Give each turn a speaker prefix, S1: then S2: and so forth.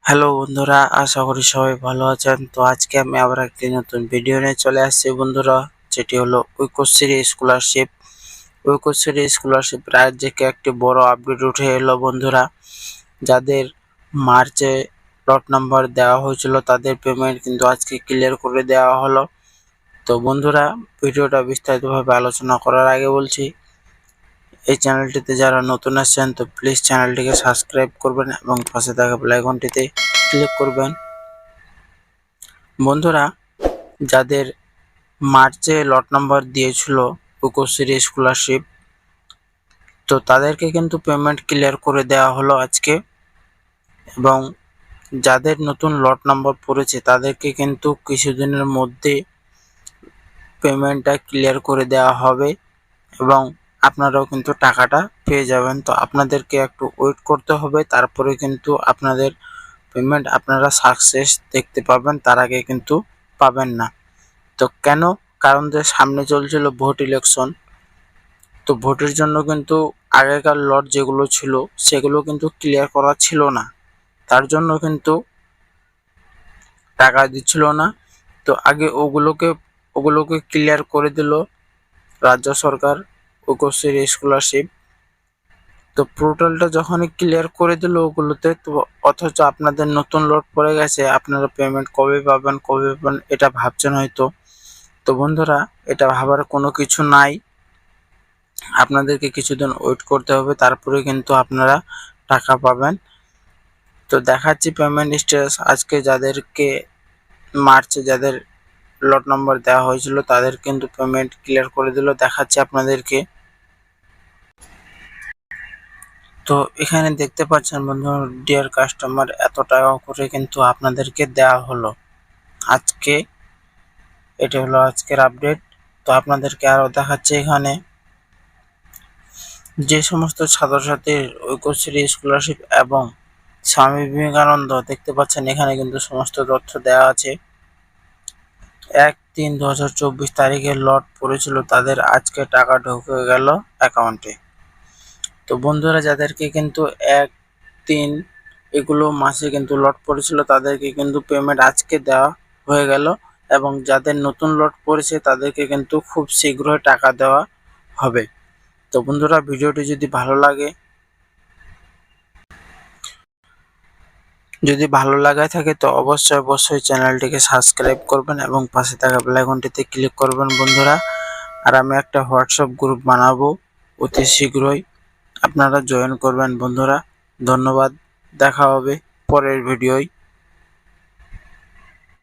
S1: Hello বন্ধুরা, আশা করি সবাই ভালো আছেন। তো আজকে আমি আবার একটি নতুন ভিডিও নিয়ে চলে আসছি বন্ধুরা, যেটি হলো ঐক্যশ্রী স্কলারশিপ। ঐক্যশ্রী স্কলারশিপ রাজ্যকে একটি বড় আপডেট উঠে এলো বন্ধুরা। যাদের মার্চে লট নাম্বার দেওয়া হয়েছিল তাদের পেমেন্ট কিন্তু আজকে ক্লিয়ার করে দেওয়া হলো। তো বন্ধুরা, ভিডিওটা বিস্তারিতভাবে আলোচনা করার আগে বলছি, এই চ্যানেলটিতে যারা নতুন আসছেন তো প্লিজ চ্যানেলটিকে সাবস্ক্রাইব করবেন এবং পাশে থাকা বেল আইকনটিতে ক্লিক করবেন। বন্ধুরা, যাদের মার্চে লট নাম্বার দিয়েছিল ঐক্যশ্রী স্কলারশিপ, তো তাদেরকে কিন্তু পেমেন্ট ক্লিয়ার করে দেওয়া হলো আজকে। এবং যাদের নতুন লট নাম্বার পড়েছে তাদেরকে কিন্তু কিছুদিনের মধ্যে পেমেন্টটা ক্লিয়ার করে দেওয়া হবে এবং আপনারাও কিন্তু টাকাটা পেয়ে যাবেন। তো আপনাদেরকে একটু ওয়েট করতে হবে, তারপরে কিন্তু আপনাদের পেমেন্ট আপনারা সাকসেস দেখতে পাবেন, তার আগে কিন্তু পাবেন না। তো কেন? কারণ যে সামনে চলছিল ভোট ইলেকশন, তো ভোটের জন্য কিন্তু আগেকার লট যেগুলো ছিল সেগুলো কিন্তু ক্লিয়ার করা ছিল না, তার জন্য কিন্তু টাকা দিচ্ছিল না। তো আগে ওগুলোকে ক্লিয়ার করে দিল রাজ্য সরকার, ঐক্যশ্রী স্কলারশিপ। তো পোর্টালটা যখনই ক্লিয়ার করে দিল ওগুলোতে, তো অথচ আপনাদের নতুন লট পড়ে গেছে, আপনারা পেমেন্ট কবে পাবেন এটা ভাবছেন হয়তো। তো বন্ধুরা, এটা ভাবার কোনো কিছু নাই, আপনাদেরকে কিছুদিন ওয়েট করতে হবে, তারপরে কিন্তু আপনারা টাকা পাবেন। তো দেখাচ্ছি পেমেন্ট স্ট্যাটাস আজকে যাদেরকে মার্চে যাদের লট নম্বর দেওয়া হয়েছিল তাদের কিন্তু পেমেন্ট ক্লিয়ার করে দিল, দেখাচ্ছি আপনাদেরকে। তো এখানে দেখতে পাচ্ছেন বন্ধু, ডিয়ার কাস্টমার, এত টাকা করে কিন্তু আপনাদেরকে দেওয়া হলো আজকে। এটা হলো আজকের আপডেট। তো আপনাদেরকে আরও দেখাচ্ছে এখানে যে সমস্ত ছাত্রছাত্রীর ঐক্যশ্রী স্কলারশিপ এবং স্বামী বিবেকানন্দ, দেখতে পাচ্ছেন এখানে কিন্তু সমস্ত তথ্য দেওয়া আছে। 1/3/2024 তারিখে লট পড়েছিল তাদের আজকে টাকা ঢুকে গেল অ্যাকাউন্টে। তো বন্ধুরা, যাদেরকে কিন্তু 1-3 এগুলো মাসে কিন্তু লট পড়েছিল তাদেরকে কিন্তু পেমেন্ট আজকে দেওয়া হয়ে গেল, এবং যাদের নতুন লট পড়েছে তাদেরকে কিন্তু খুব শীঘ্রই টাকা দেওয়া হবে। তো বন্ধুরা, ভিডিওটি যদি ভালো লাগে থাকে তো অবশ্যই চ্যানেলটিকে সাবস্ক্রাইব করবেন এবং পাশে থাকা বেল আইকনটিতে ক্লিক করবেন বন্ধুরা। আর আমি একটা হোয়াটসঅ্যাপ গ্রুপ বানাবো অতি শীঘ্রই, আপনারা জয়েন করবেন বন্ধুরা। ধন্যবাদ, দেখা হবে পরের ভিডিওয়।